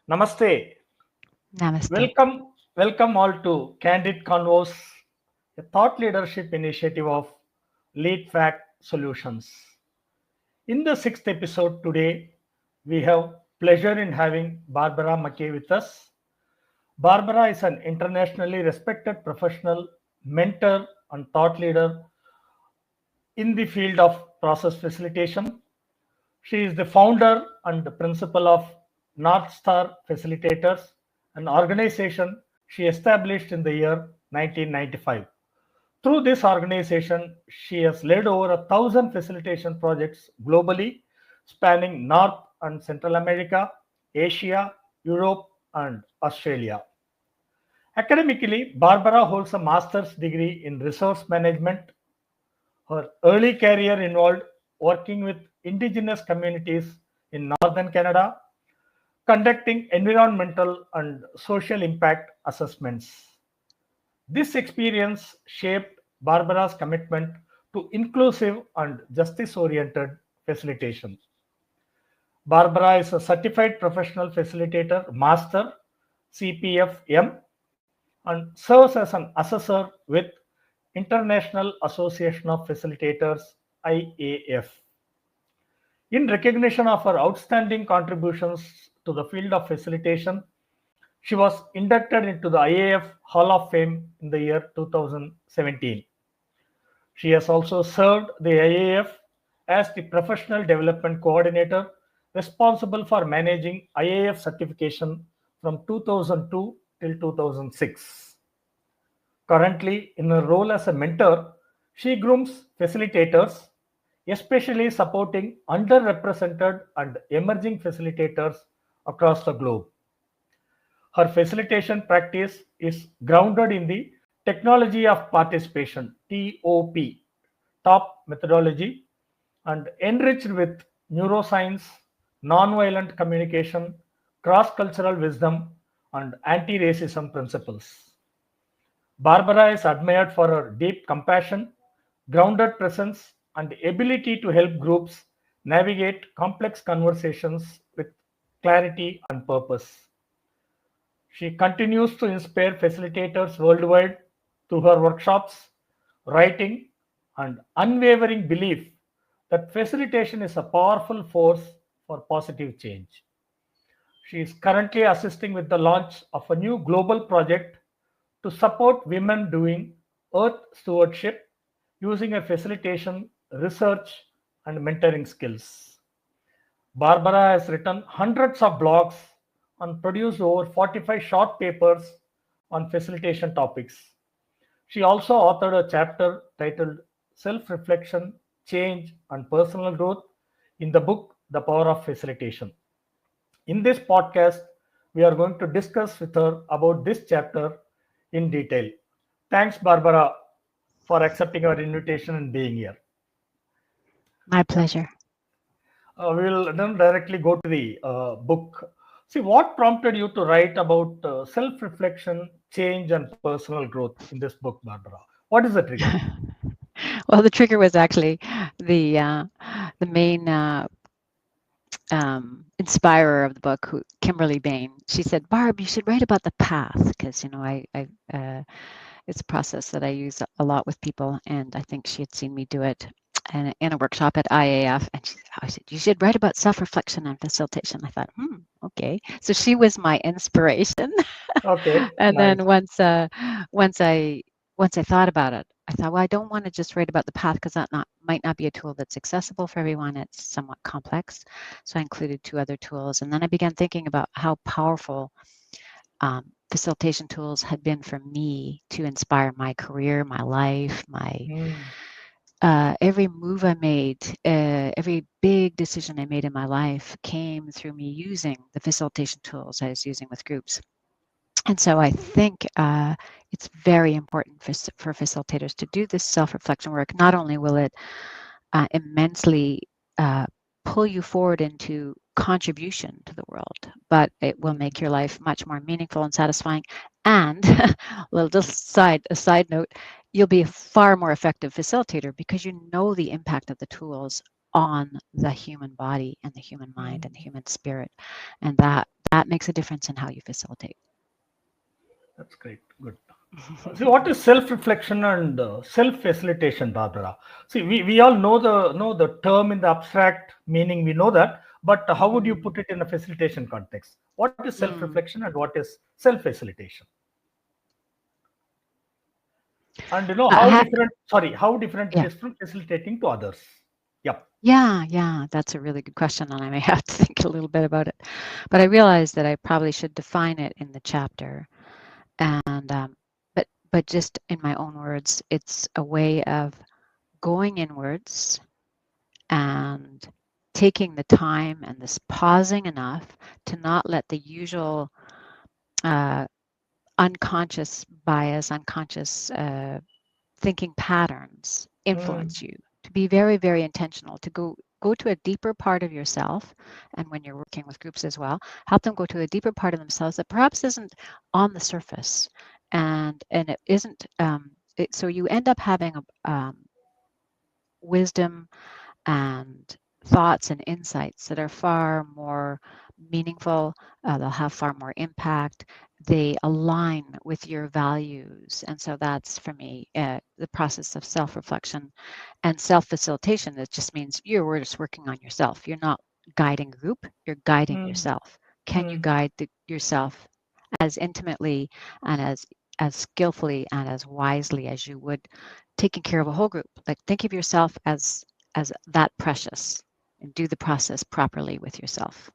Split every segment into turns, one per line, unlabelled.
Namaste.
Namaste.
Welcome all to Candid Convos, a thought leadership initiative of Lead Fact Solutions. In the sixth episode today, we have pleasure in having Barbara Mackay with us. Barbara is an internationally respected professional, mentor, and thought leader in the field of process facilitation. She is the founder and the principal of North Star Facilitators, an organization she established in the year 1995. Through this organization, she has led over 1,000 facilitation projects globally, spanning North and Central America, Asia, Europe, and Australia. Academically, Barbara holds a master's degree in resource management. Her early career involved working with indigenous communities in northern Canada, conducting environmental and social impact assessments. This experience shaped Barbara's commitment to inclusive and justice oriented facilitation. Barbara is a certified professional facilitator, master, CPFM, and serves as an assessor with International Association of Facilitators, IAF. In recognition of her outstanding contributions to the field of facilitation, she was inducted into the IAF Hall of Fame in the year 2017. She has also served the IAF as the Professional Development Coordinator responsible for managing IAF certification from 2002 till 2006. Currently, in her role as a mentor, she grooms facilitators, especially supporting underrepresented and emerging facilitators across the globe. Her facilitation practice is grounded in the technology of participation top methodology, and enriched with neuroscience, nonviolent communication, cross cultural wisdom, and anti racism principles. Barbara is admired for her deep compassion, grounded presence, and ability to help groups navigate complex conversations with clarity and purpose. She continues to inspire facilitators worldwide through her workshops, writing, and unwavering belief that facilitation is a powerful force for positive change. She is currently assisting with the launch of a new global project to support women doing earth stewardship using a facilitation, research, and mentoring skills. Barbara has written hundreds of blogs and produced over 45 short papers on facilitation topics. She also authored a chapter titled Self Reflection, Change, and Personal Growth in the book The Power of Facilitation. In this podcast, we are going to discuss with her about this chapter in detail. Thanks, Barbara, for accepting our invitation and being here.
My pleasure.
We will then directly go to the book. See, what prompted you to write about self reflection, change, and personal growth in this book, Barbara? What is the trigger?
Well, the trigger was actually the main inspirer of the book, Kimberly Bain. She said, "Barb, you should write about the path because it's a process that I use a lot with people, and I think she had seen me do it in a workshop at IAF, and I said, you should write about self-reflection and facilitation." I thought, okay. So she was my inspiration.
Okay,
And
nice.
then once I thought about it, I thought, well, I don't want to just write about the path because that might not be a tool that's accessible for everyone. It's somewhat complex. So I included two other tools. And then I began thinking about how powerful facilitation tools had been for me to inspire my career, my life, every move I made, every big decision I made in my life came through me using the facilitation tools I was using with groups. And so I think it's very important for facilitators to do this self-reflection work. Not only will it immensely pull you forward into contribution to the world, but it will make your life much more meaningful and satisfying. And a side note, you'll be a far more effective facilitator because you know the impact of the tools on the human body and the human mind and the human spirit. And that that makes a difference in how you facilitate.
That's great. Good. See, what is self-reflection and self-facilitation, Barbara? See, we all know the term in the abstract meaning. We know that, but how would you
Mm-hmm.
put it in a facilitation context? What is
Mm.
self-reflection and what is self-facilitation? And how
Ha-
different? Sorry, how different it
yeah.
is from facilitating to others? Yep.
Yeah, that's a really good question, and I may have to think a little bit about it. But I realized that I probably should define it in the chapter. And but just in my own words, it's a way of going inwards and taking the time and this pausing enough to not let the usual uh, unconscious bias, unconscious thinking patterns
Mm,
influence you. To be very, very intentional, to go to a deeper part of yourself, and when you're working with groups as well, help them go to a deeper part of themselves that perhaps isn't on the surface, and it isn't. So you end up having a wisdom and thoughts and insights that are far more meaningful. They'll have far more impact. They align with your values. And so that's for me the process of self reflection and self facilitation. That just means you're just working on yourself. You're not guiding a group, you're guiding
mm,
yourself. Can you
mm.
guide yourself as intimately and as skillfully and as wisely as you would taking care of a whole group? Like think of yourself as that precious and do the process properly with yourself.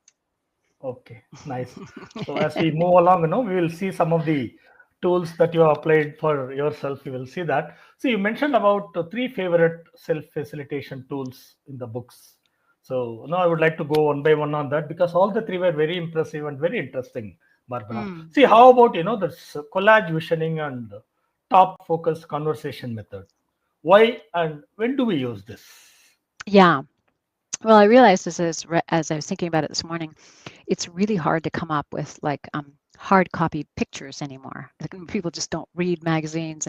Okay, nice. So as we move along, we will see some of the tools that you have applied for yourself. You will see that. So you mentioned about three favorite self-facilitation tools in the books. So now I would like to go one by one on that because all the three were very impressive and very interesting, Barbara.
Mm.
See, how about this collage visioning and top focus conversation method? Why and when do we use this?
Yeah. Well, I realized this as I was thinking about it this morning, it's really hard to come up with like hard copy pictures anymore. Like people just don't read magazines,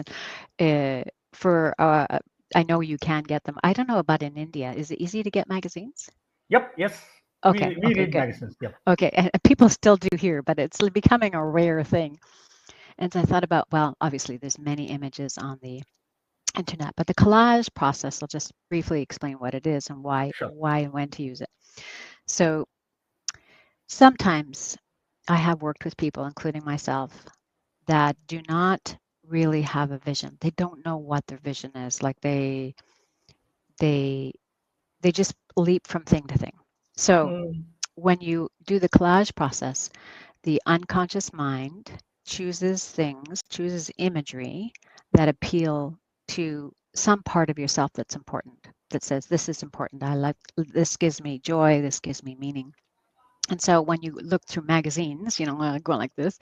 and for I know you can get them. I don't know about in India. Is it easy to get magazines?
Yep, yes,
Okay,
we
okay,
read
good.
magazines. Yep.
Okay, and people still do here, but it's becoming a rare thing. And so I thought about, well, obviously there's many images on the internet, but the collage process, I'll just briefly explain what it is and
Sure.
why and when to use it. So sometimes I have worked with people, including myself, that do not really have a vision. They don't know what their vision is. Like they they just leap from thing to thing. So
Mm,
when you do the collage process, the unconscious mind chooses imagery that appeal to some part of yourself that's important, that says, this is important. I like this, gives me joy, this gives me meaning. And so when you look through magazines, going like this,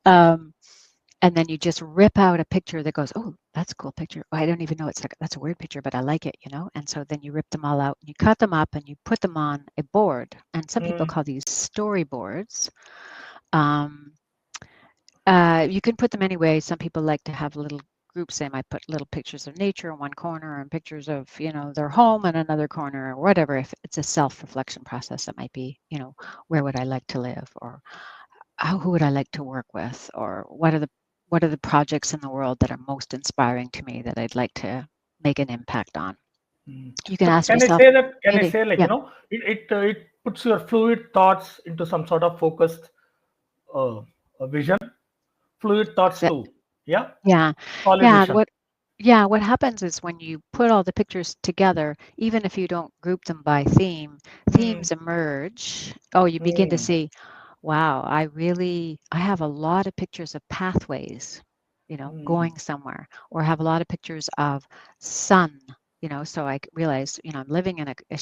um, and then you just rip out a picture that goes, oh, that's a cool picture. Oh, I don't even know that's a weird picture, but I like it. And so then you rip them all out and you cut them up and you put them on a board. And some people
mm,
call these storyboards. Um, you can put them any way. Some people like to have little groups. They might put little pictures of nature in one corner and pictures of, their home in another corner or whatever. If it's a self-reflection process, it might be, where would I like to live, or who would I like to work with, or what are the projects in the world that are most inspiring to me that I'd like to make an impact on.
mm.
You can
So
ask
can I
yourself
say that? Can I
anything.
say like
Yeah,
it puts your fluid thoughts into some sort of focused uh, vision, fluid thoughts
that,
too. Yeah,
yeah,
solid
yeah.
vision.
What happens is when you put all the pictures together, even if you don't group them by theme,
Mm,
themes emerge. Oh, you begin to
mm,
see, wow, I have a lot of pictures of pathways,
mm,
going somewhere, or have a lot of pictures of sun. So I realized, I'm living in a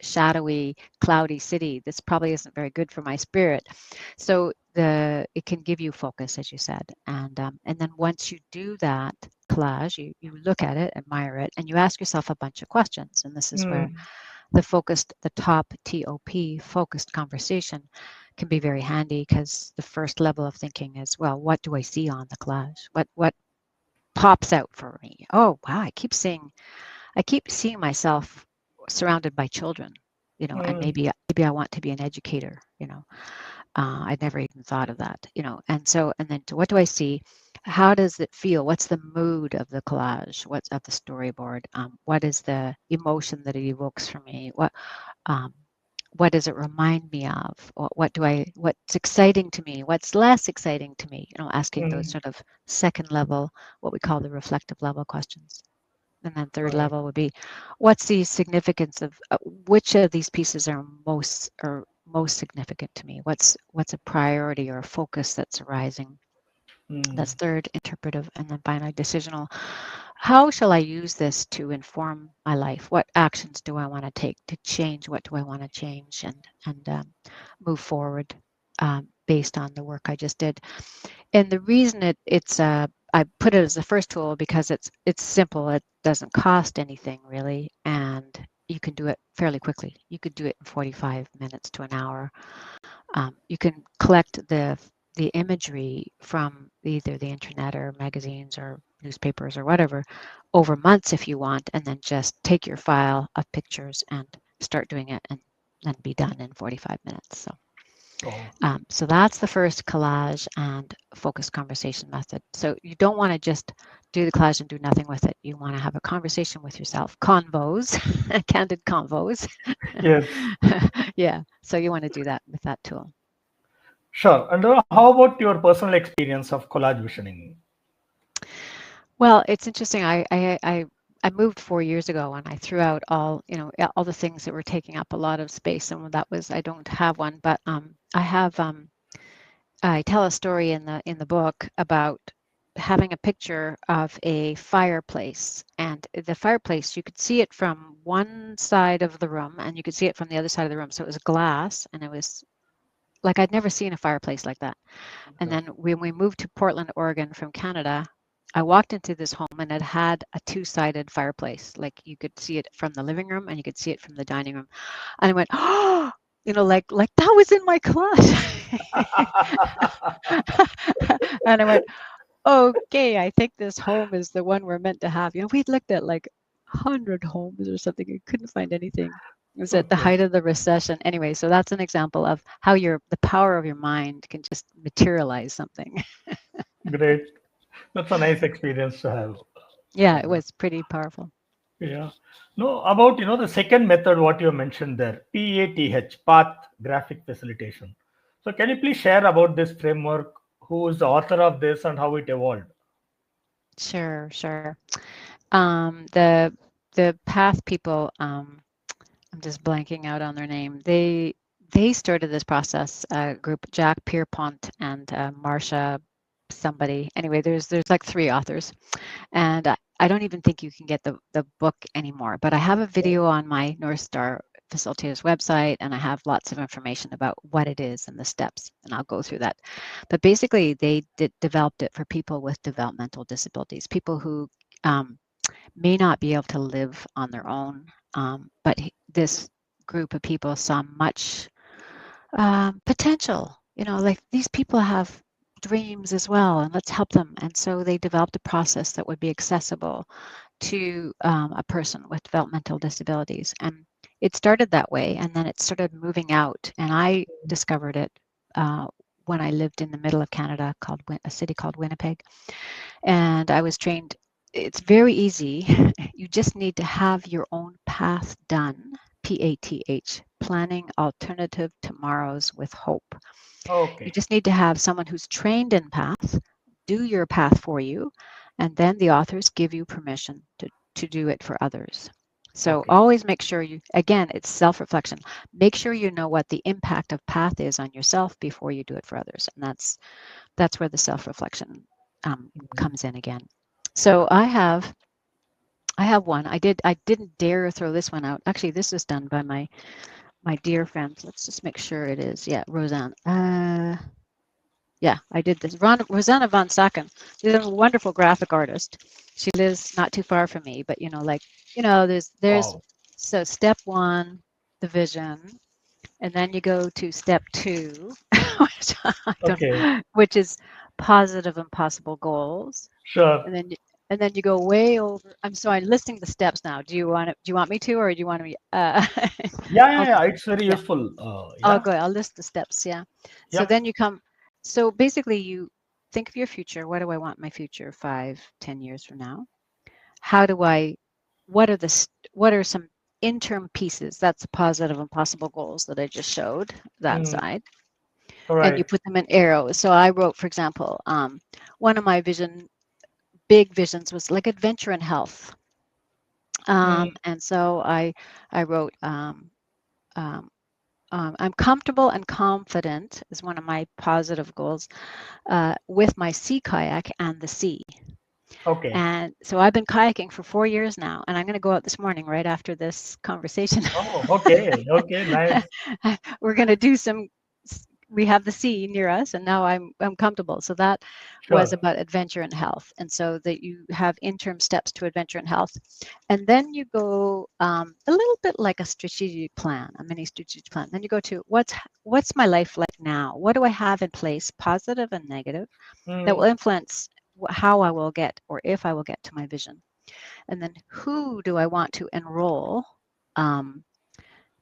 shadowy, cloudy city. This probably isn't very good for my spirit. So it can give you focus, as you said, and then once you do that collage, you look at it, admire it, and you ask yourself a bunch of questions. And this is where
mm,
the top TOP, focused conversation, can be very handy, because the first level of thinking is, well, what do I see on the collage? What pops out for me? Oh, wow, I keep seeing myself surrounded by children, and
mm,
maybe I want to be an educator. I'd never even thought of that, and then what do I see? How does it feel? What's the mood of the collage? What's of the storyboard? What is the emotion that it evokes for me? Um, what does it remind me of? What's exciting to me? What's less exciting to me? Asking those
Mm,
sort of second level, what we call the reflective level questions. And then third
right.
level would be, what's the significance of which of these pieces are most significant to me? What's a priority or a focus that's arising?
Mm,
That's third, interpretive, and then finally decisional. How shall I use this to inform my life? What actions do I want to take to change? What do I want to change and move forward based on the work I just did? And the reason I put it as the first tool because it's simple. It doesn't cost anything really, and you can do it fairly quickly. You could do it in 45 minutes to an hour. You can collect the imagery from either the internet or magazines or newspapers or whatever over months if you want, and then just take your file of pictures and start doing it and then be done in 45 minutes.
oh,
So that's the first collage and focused conversation method. So you don't want to just do the collage and do nothing with it. You want to have a conversation with yourself, convos, candid convos.
yes.
Yeah, so you want to do that with that tool.
Sure. And how about your personal experience of collage visioning?
Well, it's interesting. I moved 4 years ago and I threw out all the things that were taking up a lot of space, and that was I don't have one, but I tell a story in the book about having a picture of a fireplace, and the fireplace you could see it from one side of the room and you could see it from the other side of the room. So it was glass, and it was like I'd never seen a fireplace like that. And
Okay.
then when we moved to Portland, Oregon from Canada, I walked into this home and it had a two-sided fireplace. Like you could see it from the living room and you could see it from the dining room. And I went, oh, like that was in my collage. And I went, okay, I think this home is the one we're meant to have. We'd looked at like 100 homes or something and couldn't find anything. It was at the
Okay.
height of the recession. Anyway, so that's an example of how the power of your mind can just materialize something.
Great. That's a nice experience to have.
Yeah, it
Uh,
was pretty powerful.
yeah. No, about the second method what you mentioned there, PATH, Path Graphic Facilitation. So can you please share about this framework? Who is the author of this and how it evolved?
Sure, sure. The Path people, I'm just blanking out on their name. They started this process, group Jack Pierpont and Marcia somebody. Anyway, there's like three authors, and I don't even think you can get the book anymore. But I have a video on my North Star Facilitators website, and I have lots of information about what it is and the steps, and I'll go through that. But basically, they developed it for people with developmental disabilities, people who um, may not be able to live on their own. But this group of people saw much potential. Like these people have dreams as well, and let's help them. And so they developed a process that would be accessible to a person with developmental disabilities. And it started that way, and then it started moving out. And I discovered it when I lived in the middle of Canada, called a city called Winnipeg, and I was trained. It's very easy. You just need to have your own path done. PATH, planning alternative tomorrows with hope. You
Okay.
just need to have someone who's trained in path do your path for you, and then the authors give you permission to do it for others. So
Okay.
always make sure again, it's self-reflection. Make sure you know what the impact of path is on yourself before you do it for others. And that's where the self-reflection
Mhm.
comes in again. So I have one. I didn't dare throw this one out. Actually, this is done by my dear friend. Let's just make sure it is. Yeah, Roseanne. Yeah, I did this. Rosanna von Sacken. She's a wonderful graphic artist. She lives not too far from me, but there's
Wow.
so step one, the vision, and then you go to step two, which I don't
Okay.
know, which is positive and possible goals.
Sure.
And then you go way over. I'm listing the steps now. Do you want me to, or do you want me?
Yeah. It's very
Yeah.
useful.
I'll
Yeah.
go. I'll list the steps. Yeah. So
Yep.
then you come. So basically, you think of your future. What do I want my future 5, 10 years from now? How do I? What are some interim pieces? That's positive and possible goals that I just showed that
Mm,
side,
all
and you
right.
put them in arrows. So I wrote, for example, one of my big visions was like adventure and health.
Mm,
And so I wrote um, I'm comfortable and confident is one of my positive goals with my sea kayak and the sea.
okay.
And so I've been kayaking for 4 years now, and I'm going to go out this morning right after this conversation.
Oh, okay. Okay. Nice.
We're going to do some. We have the sea near us, and now I'm comfortable. So that was
Sure.
about adventure and health, and so that you have interim steps to adventure and health, and then you go a little bit like a strategic plan, a mini strategic plan. Then you go to what's my life like now? What do I have in place, positive and negative, that will
Mm,
influence how I will get or if I will get to my vision. And then who do I want to enroll? Um,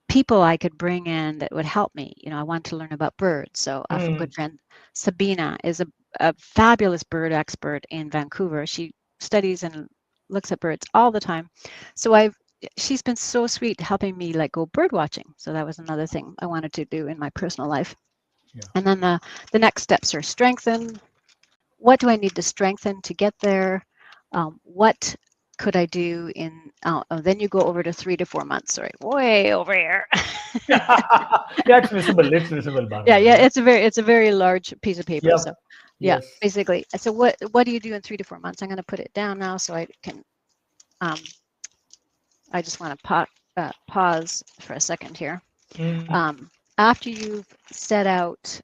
People I could bring in that would help me. I want to learn about birds. So a good
mm,
friend, Sabina, is a fabulous bird expert in Vancouver. She studies and looks at birds all the time. So she's been so sweet helping me like go bird watching. So that was another thing I wanted to do in my personal life.
yeah.
And then the next steps are strengthen. What do I need to strengthen to get there? What could I do in, then you go over to 3 to 4 months, sorry, way over here.
Yeah, it's visible. It's visible,
Yeah,
Barbara.
yeah,
Yeah.
it's a very large piece of paper.
Yep.
So yeah,
Yes.
basically. So what do you do in 3 to 4 months? I'm going to put it down now so I can, um, I just want to pause for a second here.
Mm,
After you've set out,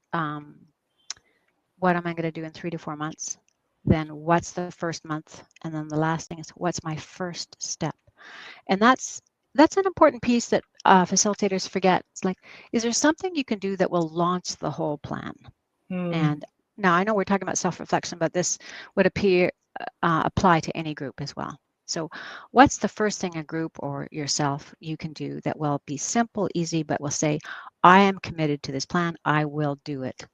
what am I going to do in 3 to 4 months? Then what's the first month? And then the last thing is what's my first step? And that's an important piece that facilitators forget. It's like, is there something you can do that will launch the whole plan?
mm,
And now I know we're talking about self-reflection, but this would apply to any group as well. So what's the first thing a group or yourself you can do that will be simple, easy, but will say, I am committed to this plan. I will do it.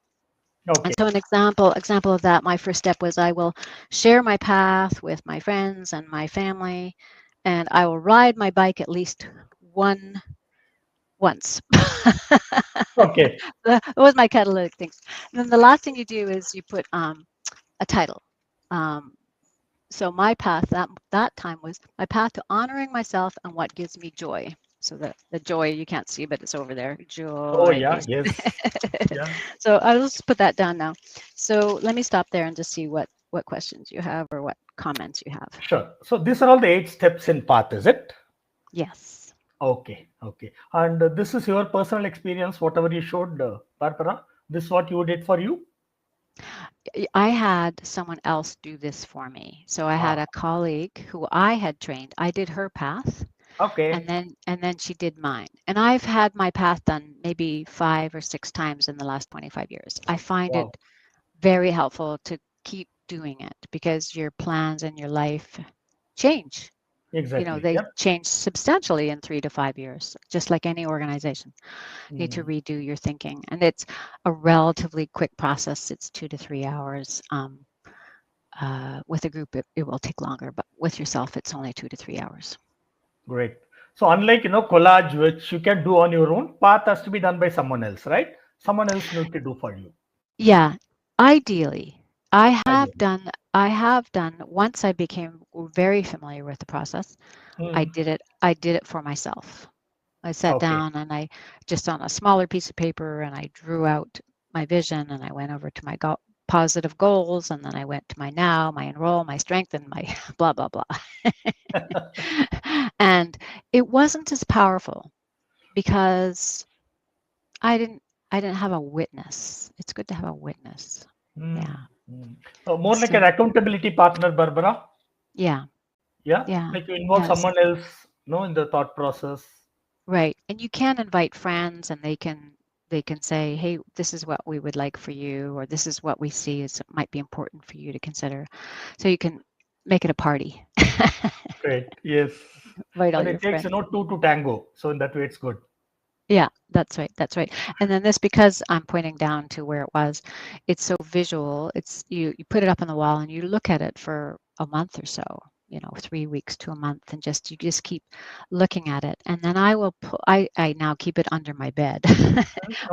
And
okay.
so an example of that, my first step was I will share my path with my friends and my family, and I will ride my bike at least once.
Okay.
That was my catalytic things. And then the last thing you do is you put a title. Um, so my path that time was my path to honoring myself and what gives me joy. So the joy you can't see, but it's over there.
Oh,
Joy,
yeah.
basically.
Yes. Yeah.
So I'll just put that down now. So let me stop there and just see what questions you have or what comments you have.
Sure. So these are all the 8 steps in path, is it?
Yes.
Okay. Okay. And this is your personal experience, whatever you showed, Barbara. This is what you did for you?
I had someone else do this for me. So I had
Ah,
a colleague who I had trained. I did her path and
okay.
then she did mine. And I've had my path done maybe 5 or 6 times in the last 25 years. I find it
Wow.
very helpful to keep doing it because your plans and your life change.
Exactly.
They
Yep.
change substantially in 3 to 5 years, just like any organization. You need to
Mm,
redo your thinking. And it's a relatively quick process. It's 2 to 3 hours. With a group, it will take longer, but with yourself, it's only 2 to 3 hours.
great. So unlike collage, which you can do on your own, path has to be done by someone else, right? Someone else need to do for you.
Yeah, ideally,
Ideally.
I have done, once I became very familiar with the process,
Mm,
I did it for myself. I sat
okay.
down and I just on a smaller piece of paper and I drew out my vision and I went over to my positive goals and then I went to my now, my enroll, my strength, and my blah blah blah. And it wasn't as powerful because I didn't I didn't have a witness. It's good to have a witness. Yeah.
Mm, mm. More like an
So
accountability partner, Barbara.
yeah,
Yeah.
yeah,
Like you involve
yes.
someone else, in the thought process.
Right. And you can invite friends and they can say, "Hey, this is what we would like for you," or "This is what we see is might be important for you to consider." So you can make it a party.
Great. Yes.
Invite all
And
your
it takes,
friends.
two to tango. So in that way, it's good.
Yeah, that's right. That's right. And then this, because I'm pointing down to where it was, it's so visual. It's you put it up on the wall and you look at it for a month or so, 3 weeks to a month, and you just keep looking at it. And then I will pull, I now keep it under my bed,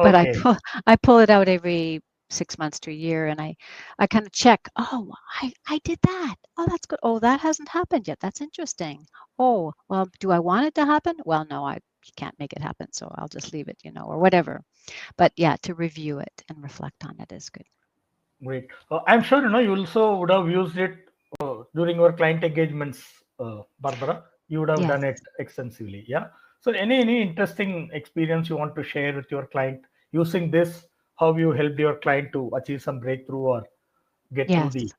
but
Okay,
I pull it out every 6 months to a year, and I kind of check. Oh, I did that. Oh, that's good. Oh, that hasn't happened yet. That's interesting. Oh, well, do I want it to happen? Well, no, I can't make it happen, so I'll just leave it, or whatever. But yeah, to review it and reflect on it is good.
great. I'm sure you also would have used it during your client engagements, Barbara. You would have
Yes.
done it extensively, yeah. So, any interesting experience you want to share with your client using this? How you helped your client to achieve some breakthrough or get through
Yes.
the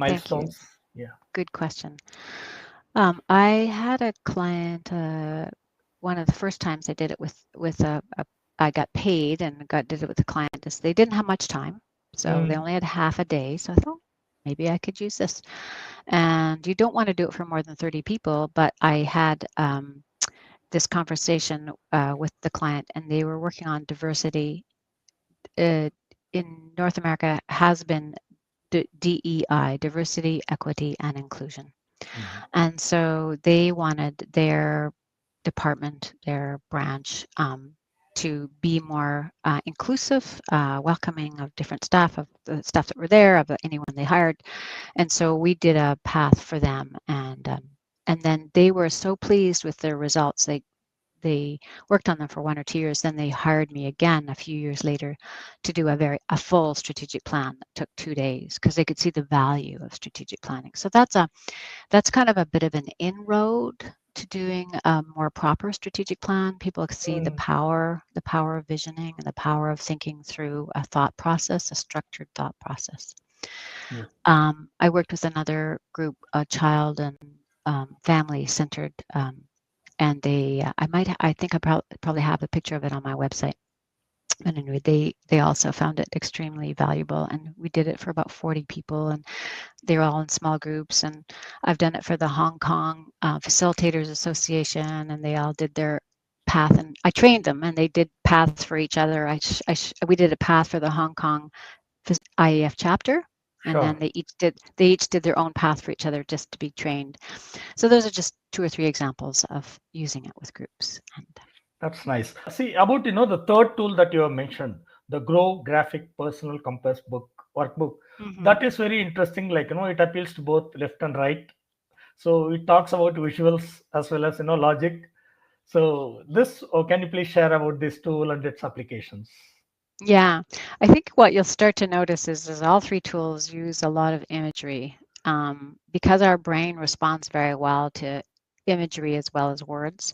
Thank you.
milestones? Yeah.
Good question. I had a client. One of the first times I did it with I got paid and did it with a client. Is they didn't have much time, so they
Mm,
only had half a day. So I thought maybe I could use this. And you don't want to do it for more than 30 people, but I had this conversation with the client, and they were working on diversity. Uh, in North America has been DEI, diversity, equity, and inclusion.
mhm,
And so they wanted their department, their branch, to be more inclusive, welcoming of different staff, of the staff that were there, of anyone they hired. And so we did a path for them, and then they were so pleased with their results. They worked on them for 1 or 2 years. Then they hired me again a few years later to do a full strategic plan that took 2 days, because they could see the value of strategic planning. So that's kind of a bit of an inroad to doing a more proper strategic plan. People see
mm,
the power of visioning and the power of thinking through a thought process, a structured thought process.
yes.
I worked with another group, a child and family centered, and I think I probably have a picture of it on my website. And anyway, they also found it extremely valuable, and we did it for about 40 people, and they were all in small groups. And I've done it for the Hong Kong Facilitators Association, and they all did their path, and I trained them, and they did paths for each other. We did a path for the Hong Kong IEF chapter, and then
Sure.
they each did their own path for each other just to be trained. So those are just 2 or 3 examples of using it with groups. And
That's nice. See, about the third tool that you have mentioned, the Grow Graphic Personal Compass book workbook.
mhm.
That is very interesting. Like it appeals to both left and right. So it talks about visuals as well as logic. So this, can you please share about this tool and its applications?
Yeah, I think what you'll start to notice is all three tools use a lot of imagery, because our brain responds very well to imagery as well as words.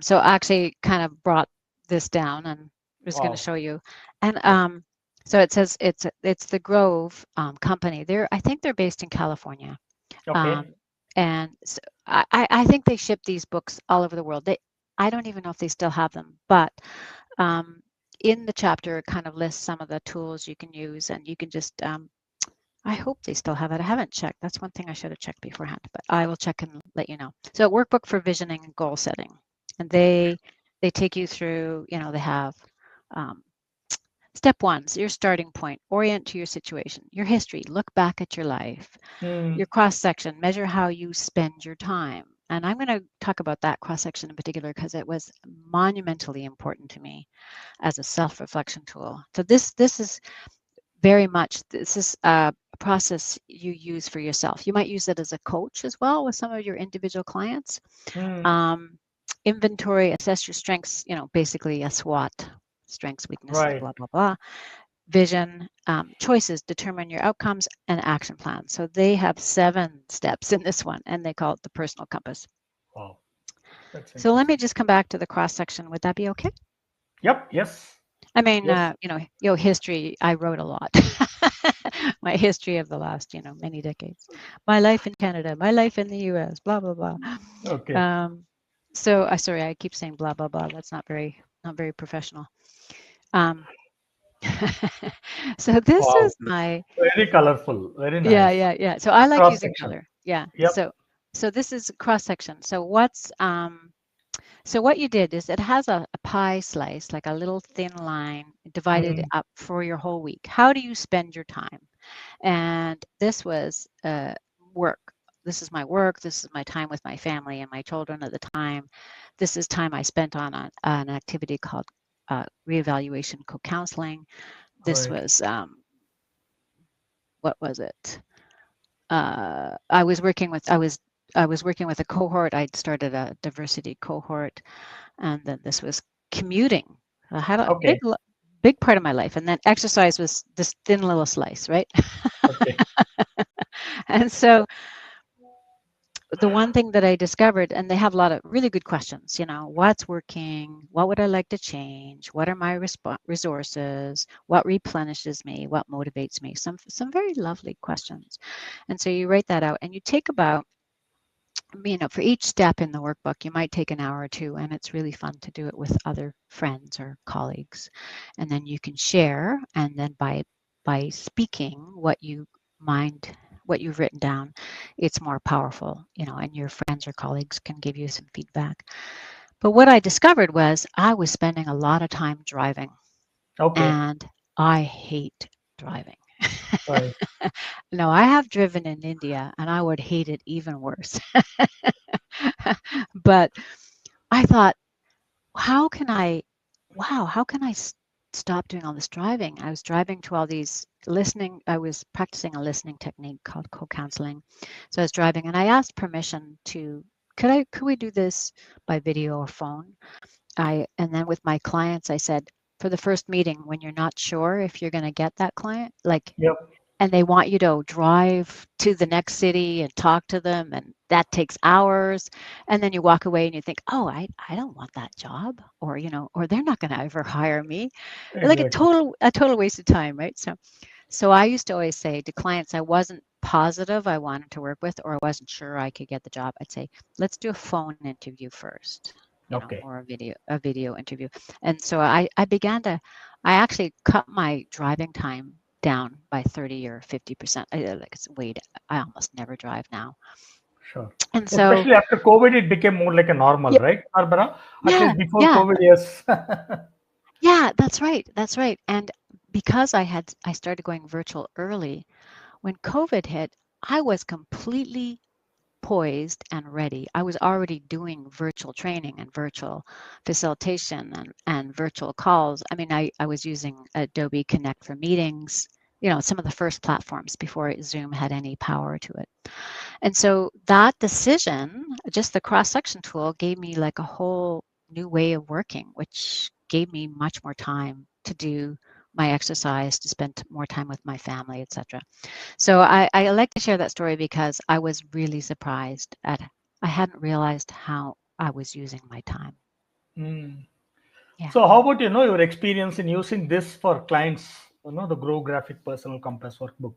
So I actually kind of brought this down and was going to
Wow.
show you. And
Yeah.
so it says it's the Grove company. I think they're based in California.
Okay.
Um, and so I think they ship these books all over the world. I don't even know if they still have them, but um, in the chapter, it kind of lists some of the tools you can use, and you can just, I hope they still have it. I haven't checked. That's one thing I should have checked beforehand, but I will check and let you know. So, workbook for visioning and goal setting, and they take you through. They have um, step one, your starting point, orient to your situation, your history, look back at your life,
Hmm.
your cross section, measure how you spend your time. And I'm going to talk about that cross section in particular because it was monumentally important to me as a self-reflection tool. So this is this is a process you use for yourself. You might use it as a coach as well with some of your individual clients.
Hmm.
Um, Inventory, assess your strengths, basically a SWOT, strengths, weaknesses,
Right.
blah, blah, blah. Vision, choices, determine your outcomes, and action plan. So they have 7 steps in this one, and they call it the personal compass.
Wow. That's
So let me
interesting.
just come back to the cross section. Would that be okay?
Yep. Yes.
I mean,
Yes.
history, I wrote a lot. My history of the last, many decades. My life in Canada, my life in the US, blah, blah, blah.
Okay.
Um, so, sorry, I keep saying blah, blah, blah. That's not very professional. Um, so this
Wow.
is my,
Very colorful. Very
yeah,
nice.
yeah, yeah. So I like
Cross
using
section.
color. Yeah.
Yep.
So this is cross section. So what's So what you did is it has a pie slice, like a little thin line divided
Mm,
up for your whole week. How do you spend your time? And this was work. This is my work. This is my time with my family and my children at the time. This is time I spent on an activity called reevaluation co-counseling. This
right.
was what was it? I was working with I was working with a cohort. I'd started a diversity cohort, and then this was commuting. I had a
Okay.
big part of my life, and then exercise was this thin little slice, right?
Okay.
And so the one thing that I discovered, and they have a lot of really good questions, what's working? What would I like to change? What are my resources? What replenishes me? What motivates me? Some very lovely questions. And so you write that out and you take about, for each step in the workbook, you might take an hour or two, and it's really fun to do it with other friends or colleagues. And then you can share, and then by speaking what you've written down, it's more powerful, and your friends or colleagues can give you some feedback. But what I discovered was I was spending a lot of time driving,
Okay.
and I hate driving.
Right.
No, I have driven in India, and I would hate it even worse. But I thought, how can I, wow, how can I stop doing all this driving? I was driving to all these listening, I was practicing a listening technique called co-counseling. So I was driving and I asked permission to, could we do this by video or phone? And then with my clients, I said, for the first meeting, when you're not sure if you're going to get that client, like,
Yep.
and they want you to drive to the next city and talk to them, and that takes hours, and then you walk away and you think, oh, I don't want that job, or or they're not going to ever hire me, like
Exactly.
a total waste of time, right? So I used to always say to clients I wasn't positive I wanted to work with, or I wasn't sure I could get the job, I'd say, let's do a phone interview first,
Okay.
or a video interview. And so I actually cut my driving time down by 30 or 50%. Like it's I almost never drive now.
Sure.
And so,
Especially after COVID, it became more like a normal,
yeah,
right, Barbara? At
yeah,
least before
yeah,
COVID, yes.
yeah, that's right. That's right. And because I started going virtual early, when COVID hit, I was completely poised and ready. I was already doing virtual training and virtual facilitation and virtual calls. I mean, I was using Adobe Connect for meetings, some of the first platforms before Zoom had any power to it. And so that decision, just the cross section tool, gave me like a whole new way of working, which gave me much more time to do my exercise, to spend more time with my family, etc. So I like to share that story because I was really surprised I hadn't realized how I was using my time.
Mm.
Yeah.
So, how about your experience in using this for clients? The Grow Graphic Personal Compass workbook.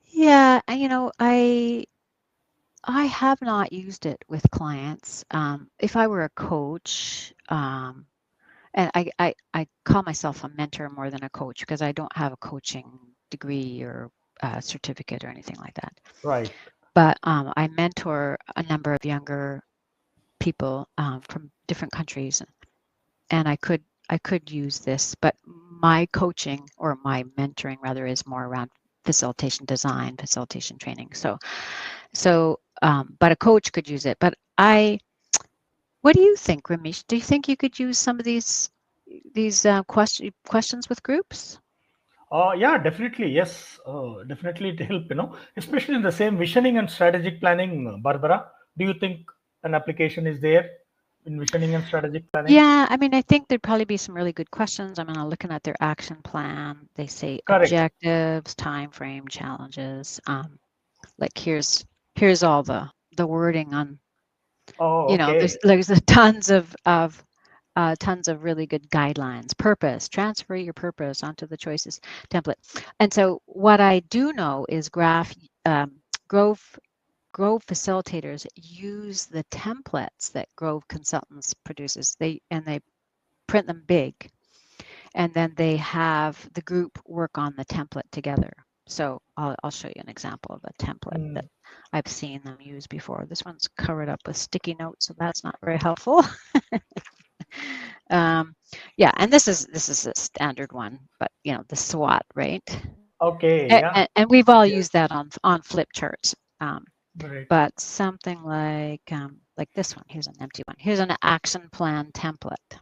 Yeah, and I have not used it with clients. If I were a coach, and I call myself a mentor more than a coach because I don't have a coaching degree or certificate or anything like that.
Right.
But I mentor a number of younger people from different countries, and I could use this, but my coaching or my mentoring rather is more around facilitation design, facilitation training. But a coach could use it. But what do you think, Ramesh? Do you think you could use some of these questions with groups?
Yeah, definitely. Yes, definitely it help. Especially in the same visioning and strategic planning. Barbara, do you think an application is there in visioning and strategic planning?
Yeah, I mean, I think there'd probably be some really good questions. I mean, I'm looking at their action plan. They say
Correct.
objectives, time frame, challenges. Like here's all the wording on,
Oh,
there's
okay.
there's a tons of really good guidelines. Purpose, transfer your purpose onto the choices template. And so what I do know is Grove Grove facilitators use the templates that Grove Consultants produces. They print them big, and then they have the group work on the template together. So I'll show you an example of a template that
Mm,
I've seen them use before. This one's covered up with sticky notes, so that's not very helpful. um, yeah, and this is a standard one, but the SWOT, right?
Okay,
And,
yeah.
and we've all
Yes,
used that on flip charts.
great.
But something like this one. Here's an empty one. Here's an action plan template.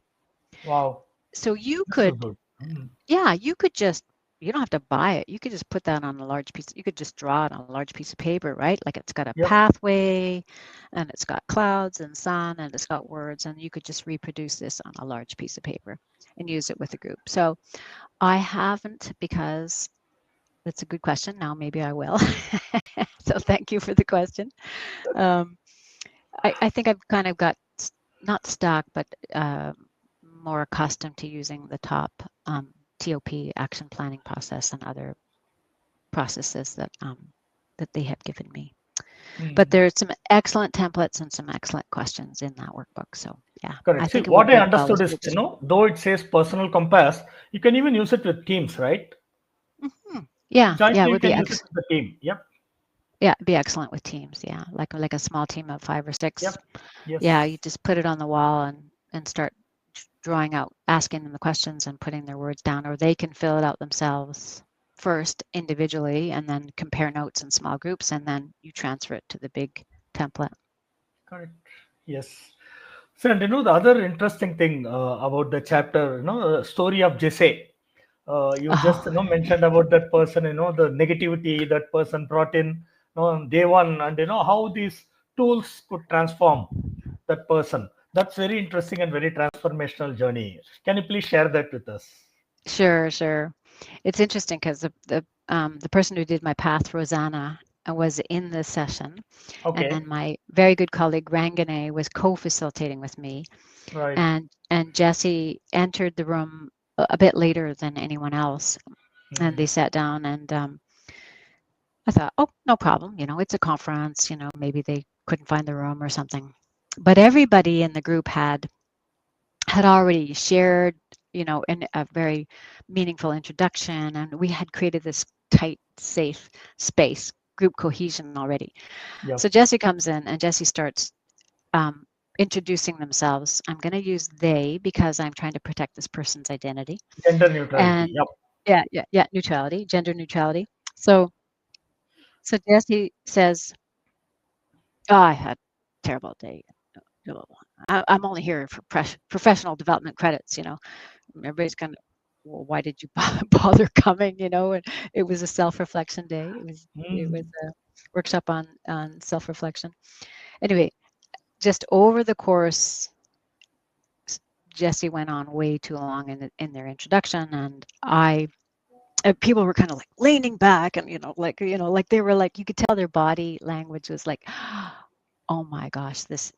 Wow,
So you
this is
could,
good. Mm,
yeah, you don't have to buy it. You could just put that on a large piece. You could just draw it on a large piece of paper, right? Like it's got a
yep,
pathway and it's got clouds and sun and it's got words, and you could just reproduce this on a large piece of paper and use it with a group. So I haven't, because that's a good question. Now maybe I will. So thank you for the question. Um, I think I've kind of got not stuck, but more accustomed to using the top TOP action planning process and other processes that they have given me. But
mm,
there's some excellent templates and some excellent questions in that workbook. So yeah, I
correct. See,
think it would
what I
work well
understood
with
is,
groups.
though it says personal compass, you can even use it with teams, right?
Yeah,
Jointly,
it
you
would be
can use it with the team. Yep,
yeah, it'd be excellent with teams. Yeah, like a small team of 5 or 6.
yep, yes,
Yeah, you just put it on the wall and start drawing out, asking them the questions and putting their words down, or they can fill it out themselves first individually and then compare notes in small groups, and then you transfer it to the big template.
correct. Yes. So, and the other interesting thing about the chapter, story of Jesse. You just
Oh,
mentioned about that person, the negativity that person brought in, on day one, and how these tools could transform that person. That's very interesting and very transformational journey. Can you please share that with us?
sure. It's interesting because the person who did my path, Rosanna, was in this session, and then
Okay,
my very good colleague Rangane was co-facilitating with me,
right.
and Jesse entered the room a bit later than anyone else, and
Mm,
they sat down, and I thought, oh, no problem, it's a conference, maybe they couldn't find the room or something. But everybody in the group had already shared, in a very meaningful introduction, and we had created this tight, safe space, group cohesion already.
yep.
So Jesse comes in and Jesse starts um, introducing themselves. I'm going to use they because I'm trying to protect this person's identity.
Gender neutrality.
And
Yep.
yeah, neutrality, gender neutrality. So Jesse says, "Oh, I had a terrible day. Blah, blah, blah. I'm only here for professional development credits. Everybody's kind of, well, why did you bother coming? And it was a self-reflection day. It was
Mm,
a workshop on self-reflection. Anyway, just over the course, Jesse went on way too long in their introduction, and people were kind of like leaning back, and like they were like, you could tell their body language was like, oh my gosh, this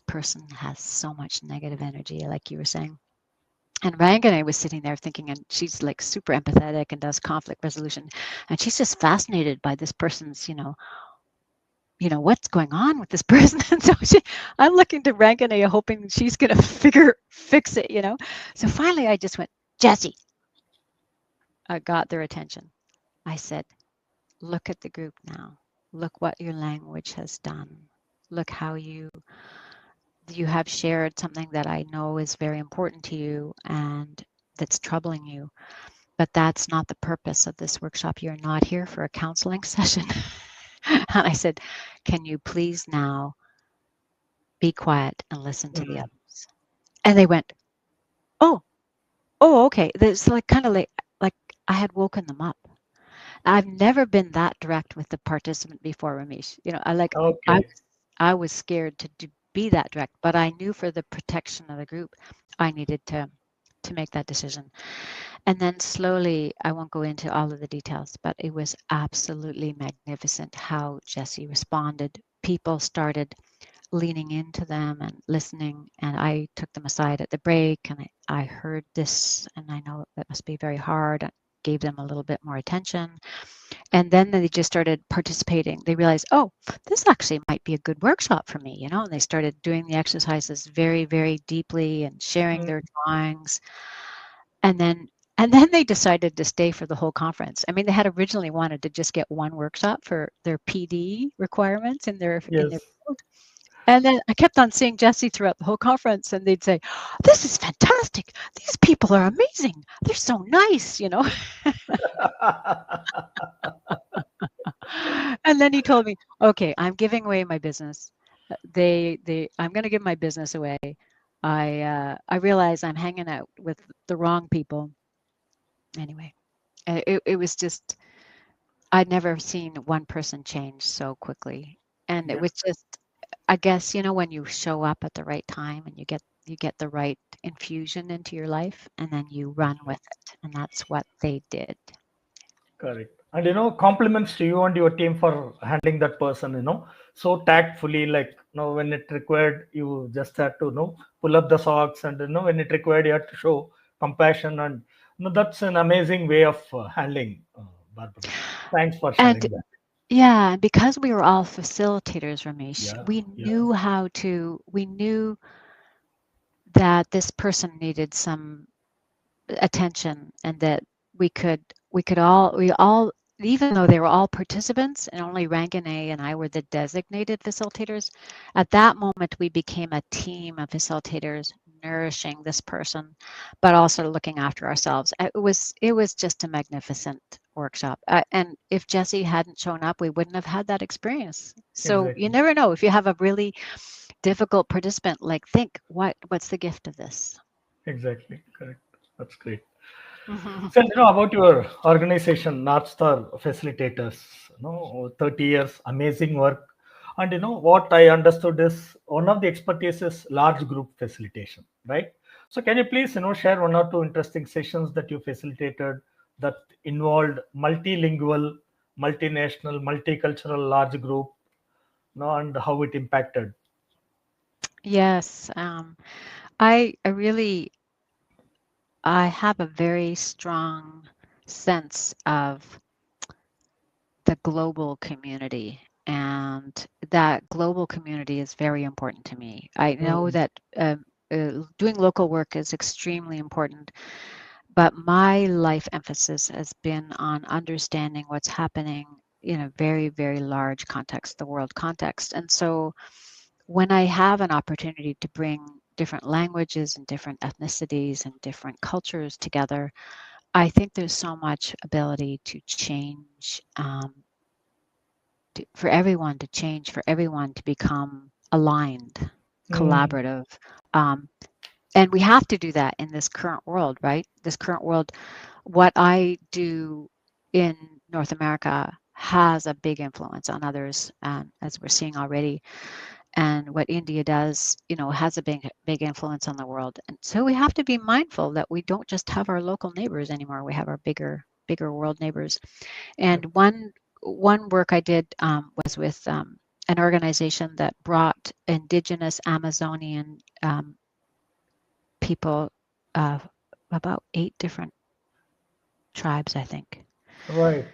person has so much negative energy, like you were saying. And Rangane was sitting there thinking, and she's like super empathetic and does conflict resolution, and she's just fascinated by this person's, what's going on with this person. And so I'm looking to Rangane, hoping she's gonna fix it. So finally, I just went, Jesse. I got their attention. I said, look at the group now. Look what your language has done. Look how you have shared something that I know is very important to you and that's troubling you. But that's not the purpose of this workshop. You're not here for a counseling session. And I said, can you please now be quiet and listen to the
mm,
others? And they went, oh, okay. There's like kind of like I had woken them up. I've never been that direct with the participant before, Ramesh. I
okay.
I was scared to be that direct, but I knew for the protection of the group, I needed to make that decision. And then slowly, I won't go into all of the details, but it was absolutely magnificent how Jesse responded. People started leaning into them and listening, and I took them aside at the break, and I heard this, and I know that must be very hard. I gave them a little bit more attention, and then they just started participating. They realized, oh, this actually might be a good workshop for me, and they started doing the exercises very, very deeply and sharing
Mm,
their drawings. And then they decided to stay for the whole conference. I mean, they had originally wanted to just get one workshop for their PD requirements in their
yes.
field, And then I kept on seeing Jesse throughout the whole conference, and they'd say, "This is fantastic. These people are amazing. They're so nice, you know." And then he told me, "Okay, I'm giving away my business. I'm going to give my business away. I realize I'm hanging out with the wrong people." Anyway, it was just I'd never seen one person change so quickly, and it
Yeah,
was just I guess, you know, when you show up at the right time and you get the right infusion into your life and then you run with it. And that's what they did.
correct. And compliments to you and your team for handling that person, so tactfully. Like, when it required, you just had to, pull up the socks, and when it required, you had to show compassion. And that's an amazing way of handling, Barbara. Thanks for
And
sharing that.
yeah, and because we were all facilitators, Ramesh,
Yeah,
we
yeah,
knew we knew that this person needed some attention and that we could we all even though they were all participants and only Ranganay and I were the designated facilitators, at that moment we became a team of facilitators nourishing this person but also looking after ourselves. It was just a magnificent workshop, and if Jesse hadn't shown up we wouldn't have had that experience. So you
exactly,
never know, if you have a really difficult participant, like, think what's the gift of this.
exactly, correct. That's great. So, about your organization, North Star Facilitators, 30 years, amazing work. And what I understood is one of the expertise is large group facilitation, right? So, can you please, share one or two interesting sessions that you facilitated that involved multilingual, multinational, multicultural large group, and how it impacted?
Yes, I really I have a very strong sense of the global community, and that global community is very important to me. I know
Mm,
that doing local work is extremely important, but my life emphasis has been on understanding what's happening in a very, very large context, the world context. And so when I have an opportunity to bring different languages and different ethnicities and different cultures together, I think there's so much ability to change, for everyone to change, for everyone to become aligned,
mm,
collaborative. Um, and we have to do that in this current world, right? This current world, what I do in North America has a big influence on others, as we're seeing already. And what India does, has a big influence on the world. And so we have to be mindful that we don't just have our local neighbors anymore. We have our bigger world neighbors. And one work I did was with an organization that brought indigenous Amazonian people, uh, about 8 different tribes, I think.
right,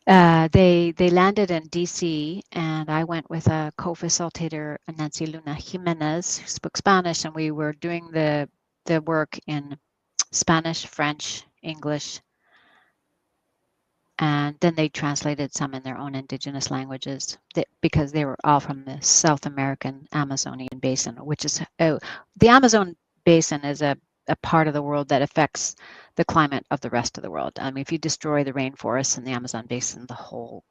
They landed in DC, and I went with a co-facilitator, Nancy Luna Jimenez, who spoke Spanish, and we were doing the work in Spanish, French, English, and then they translated some in their own indigenous languages, because they were all from the South American Amazonian basin, which is the Amazon basin is a part of the world that affects the climate of the rest of the world. I mean, if you destroy the rainforests in the Amazon basin, the whole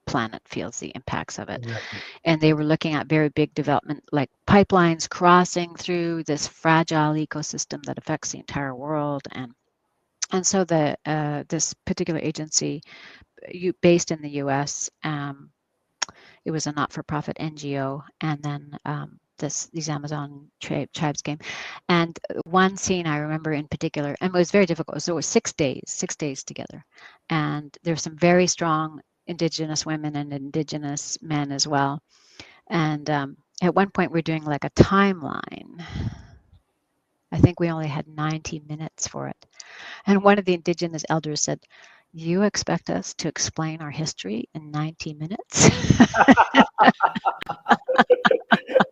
planet feels the impacts of it.
exactly.
And they were looking at very big development, like pipelines crossing through this fragile ecosystem that affects the entire world. And so this particular agency, based in the U.S., it was a not-for-profit NGO, and then these Amazon tribes came. And one scene I remember in particular, and it was very difficult. So it was 6 days together, and there were some very strong Indigenous women and Indigenous men as well. And at one point, we're doing like a timeline. I think we only had 90 minutes for it. And one of the Indigenous elders said, "You expect us to explain our history in 90 minutes?"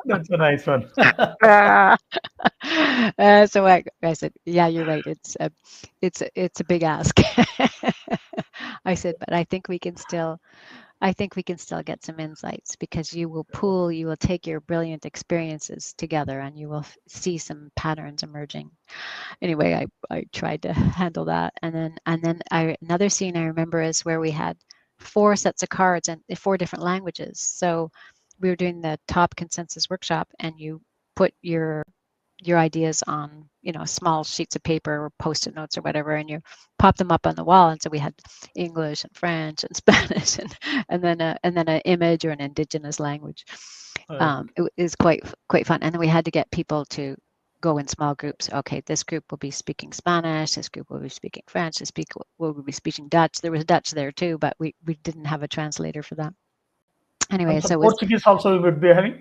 That's a nice one.
Ah. So I said, "Yeah, you're right. It's a big ask." I said, "But I think we can still I think we can still get some insights because
Yeah.
you will take your brilliant experiences together and you will see some patterns emerging. Anyway, I tried to handle that. Another scene I remember is where we had four sets of cards and four different languages. So we were doing the top consensus workshop and you put your ideas on small sheets of paper or post-it notes or whatever, and you pop them up on the wall. And so we had English and French and Spanish and then an image or an indigenous language.
Right.
It is quite fun. And then we had to get people to go in small groups. Okay, this group will be speaking Spanish, this group will be speaking French, this group will be speaking Dutch. There was Dutch there too, but we didn't have a translator for that. Anyway,
And
so
some
it was.
Portuguese also we would be having.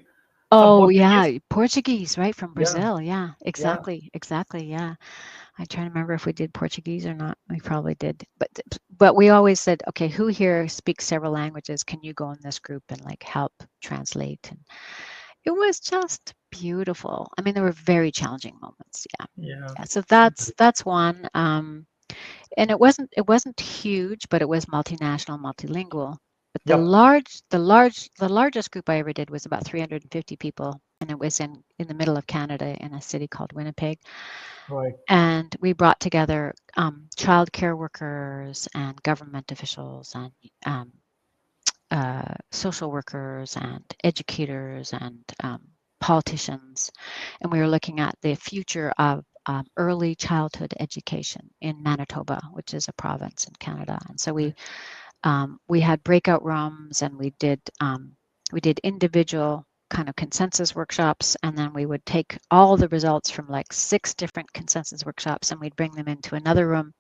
Some
Oh
Portuguese.
yeah, Portuguese, right, from
Yeah.
Brazil. Yeah,
Yeah.
exactly. Yeah. I try to remember if we did Portuguese or not. We probably did. But we always said, okay, who here speaks several languages? Can you go in this group and like help translate? And it was just beautiful. I mean, there were very challenging moments. Yeah.
Yeah.
Yeah. So that's one. And it wasn't huge, but it was multinational, multilingual. But
Yep.
the largest group I ever did was about 350 people, and it was in the middle of Canada in a city called Winnipeg.
Right.
And we brought together childcare workers and government officials and um, social workers and educators and politicians. And we were looking at the future of early childhood education in Manitoba, which is a province in Canada. And so we had breakout rooms and we did individual kind of consensus workshops, and then we would take all the results from like 6 different consensus workshops and we'd bring them into another room,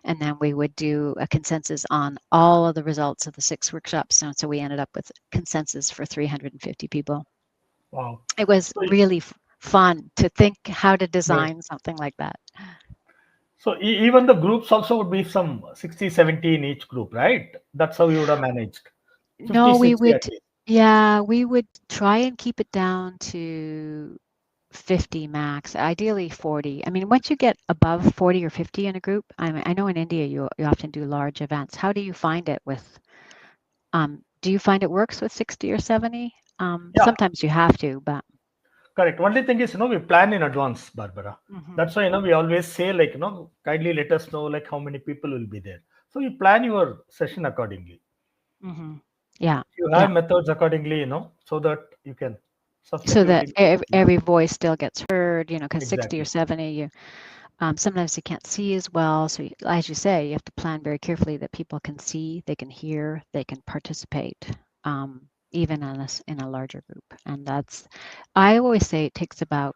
and then we would do a consensus on all of the results of the 6 workshops. And so we ended up with consensus for 350 people.
Wow.
It was
So,
really fun to think how to
right.
design something like that.
So even the groups also would be some 60, 70 in each group, right? That's how you would have managed. 50,
No, we
60
would,
at least.
yeah, we would try and keep it down to 50 max, ideally 40. I mean, once you get above 40 or 50 in a group, I know in India you often do large events. How do you find it with, do you find it works with 60 or 70?
Yeah,
Sometimes you have to, but.
correct. Only thing is, we plan in advance, Barbara.
Hmm.
That's why, we always say, like, kindly let us know, like, how many people will be there. So you plan your session accordingly.
Hmm. Yeah,
You
yeah.
have methods accordingly, so that you can
So
substitute
that
in.
every voice still gets heard, because 60 or
Exactly.
70, sometimes you can't see as well. So, as you say, you have to plan very carefully that people can see, they can hear, they can participate, even in a larger group. And I always say it takes about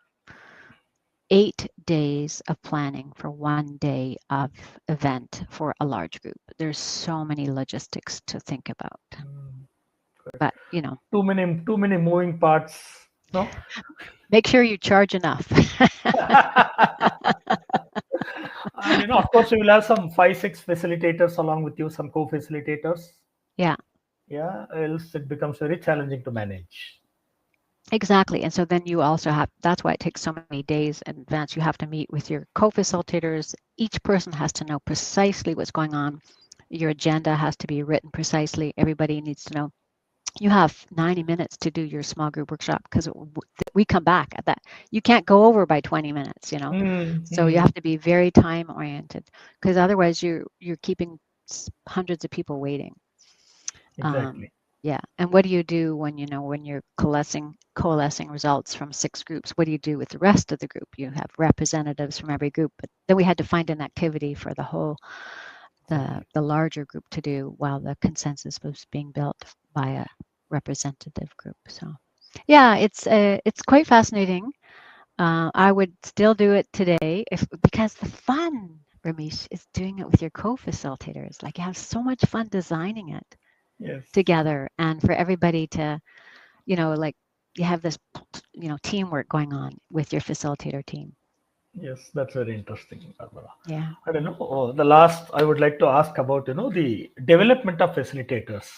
8 days of planning for 1 day of event for a large group. There's so many logistics to think about,
Mm,
but
too many moving parts. No.
make sure you charge enough.
And of course, you will have some 5, 6 facilitators along with you, some co-facilitators.
Yeah.
Yeah, else it becomes very challenging to manage.
Exactly. And so then you also that's why it takes so many days in advance. You have to meet with your co-facilitators. Each person has to know precisely what's going on. Your agenda has to be written precisely. Everybody needs to know. You have 90 minutes to do your small group workshop because we come back at that. You can't go over by 20 minutes. So you
Mm-hmm.
have to be very time oriented because otherwise you're keeping hundreds of people waiting. Um,
Exactly.
yeah. And what do you do when you're coalescing results from 6 groups? What do you do with the rest of the group? You have representatives from every group, but then we had to find an activity for
Exactly.
the larger group to do while the consensus was being built by a representative group. So yeah, it's quite fascinating. I would still do it today because the fun, Ramesh, is doing it with your co-facilitators. Like you have so much fun designing it
Yes.
together and for everybody to, like you have this, teamwork going on with your facilitator team.
Yes, that's very interesting, Barbara.
Yeah.
I don't know. The last I would like to ask about, the development of facilitators.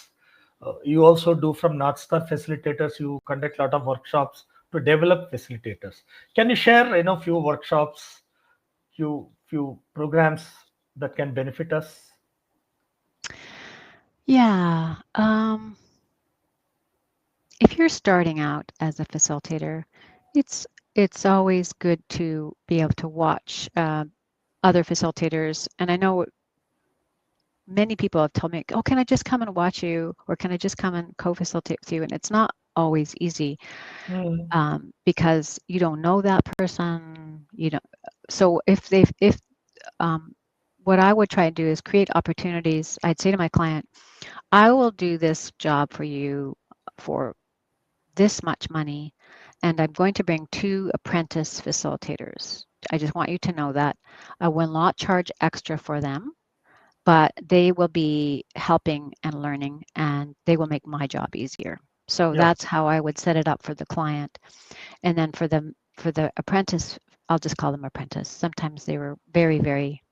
You also do from North Star facilitators. You conduct a lot of workshops to develop facilitators. Can you share, few workshops, few programs that can benefit us?
Yeah. If you're starting out as a facilitator, it's it's always good to be able to watch other facilitators. And I know many people have told me, "Oh, can I just come and watch you, or can I just come and co-facilitate with you?" And it's not always easy
Mm,
because you don't know that person. You don't. So if what I would try and do is create opportunities. I'd say to my client, I will do this job for you for this much money, and I'm going to bring 2 apprentice facilitators. I just want you to know that I will not charge extra for them, but they will be helping and learning, and they will make my job easier. So
yeah.
that's how I would set it up for the client. And then for the apprentice, I'll just call them apprentice. Sometimes they were very, very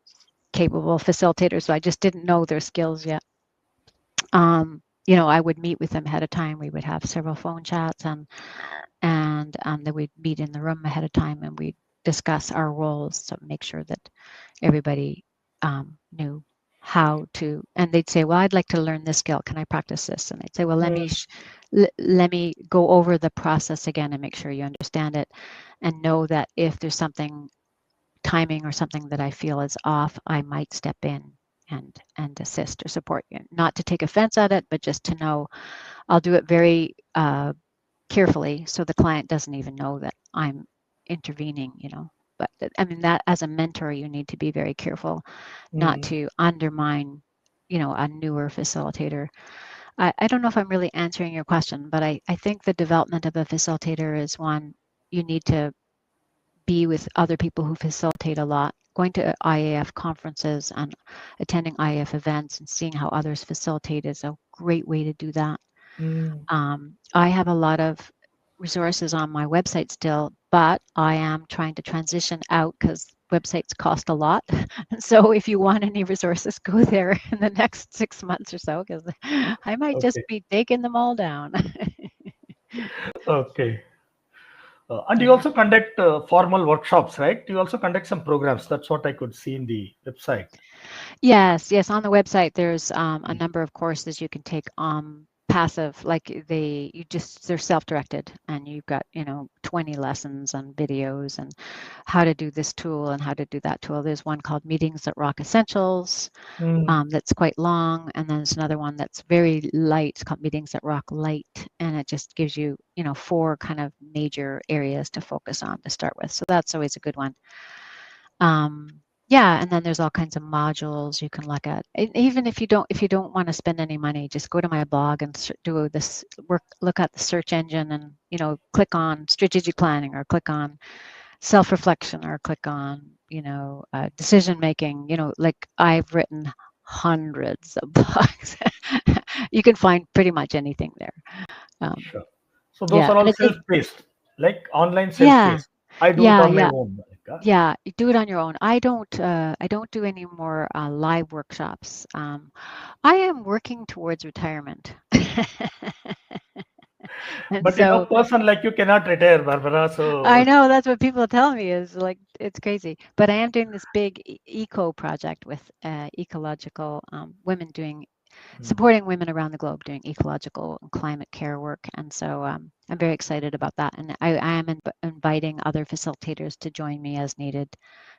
capable facilitators, so I just didn't know their skills yet. I would meet with them ahead of time. We would have several phone chats, and then we'd meet in the room ahead of time, and we'd discuss our roles to make sure that everybody knew how to. And they'd say, "Well, I'd like to learn this skill. Can I practice this?" And I'd say, "Well,
Mm,
let me go over the process again and make sure you understand it, and know that if there's something timing or something that I feel is off, I might step in and assist or support you. Not to take offense at it, but just to know I'll do it very carefully so the client doesn't even know that I'm intervening. But I mean, that as a mentor, you need to be very careful not
mm,
to undermine a newer facilitator. I don't know if I'm really answering your question, but I think the development of a facilitator is one you need to be with other people who facilitate a lot. Going to IAF conferences and attending IAF events and seeing how others facilitate is a great way to do that.
mm.
I have a lot of resources on my website still, but I am trying to transition out because websites cost a lot. So if you want any resources, go there in the next 6 months or so, because I might just
Okay.
be taking them all down.
Okay. And you
Yeah.
also conduct formal workshops, right? You also conduct some programs. That's what I could see in the website.
Yes, yes. On the website, there's a number of courses you can take passive, like they're self-directed, and you've got 20 lessons and videos and how to do this tool and how to do that tool. There's one called Meetings that Rock Essentials,
Mm,
that's quite long, and then there's another one that's very light. It's called Meetings that Rock Light, and it just gives you 4 kind of major areas to focus on to start with. So that's always a good one. Yeah, and then there's all kinds of modules you can look at. Even if you don't want to spend any money, just go to my blog and do this work. Look at the search engine, and click on strategic planning, or click on self-reflection, or click on decision making. Like I've written hundreds of blogs. You can find pretty much anything there. Um,
sure. So those
yeah,
are
and
all
it
self-paced, like online
yeah,
self-paced. I do it
yeah,
on my
yeah.
own.
Yeah, you do it on your own. I don't do any more live workshops. I am working towards retirement. And
But
so
person like you cannot retire, Barbara.
I
So
know that's what people tell me is like it's crazy. But I am doing this big eco project with ecological women doing
mm,
supporting women around the globe doing ecological and climate care work. And so I'm very excited about that. And I am inviting other facilitators to join me as needed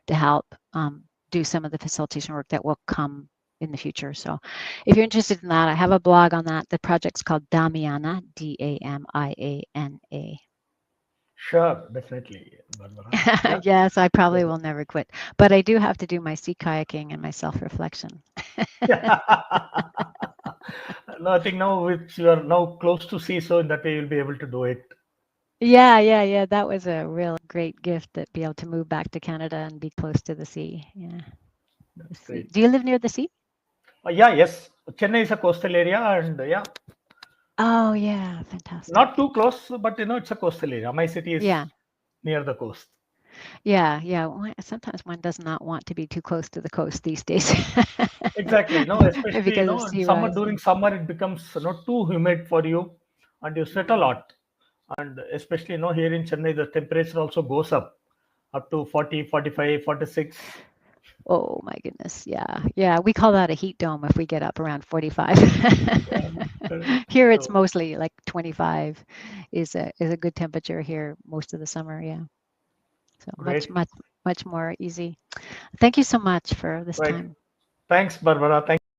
to help do some of the facilitation work that will come in the future. So if you're interested in that, I have a blog on that. The project's called Damiana, Damiana.
sure, definitely, Barbara. Yeah.
Yes, I probably will never quit, but I do have to do my sea kayaking and my self-reflection.
No, I think now which you are now close to sea, so in that way you'll be able to do it.
Yeah, yeah, yeah. That was a real great gift that be able to move back to Canada and be close to the sea. Yeah, the
That's
sea.
great.
Do you live near the sea?
Yeah, yes. Chennai is a coastal area, and yeah,
Oh, yeah,
not
fantastic.
too close, but it's a coastal area. My city is
Yeah,
near the coast.
yeah, yeah. Sometimes one does not want to be too close to the coast these days
Exactly. No, especially
because of
in
sea
summer,
rise.
during summer it becomes not too humid for you, and you sweat a
Mm.
lot. And especially here in Chennai, the temperature also goes up to 40, 45, 46.
Oh my goodness. Yeah. Yeah. We call that a heat dome if we get up around 45.
Correct.
Here it's
So
mostly like 25 is a good temperature here most of the summer. Yeah. So much,
great.
much, much more easy. Thank you so much for this
Right.
time.
Thanks, Barbara. Thank you.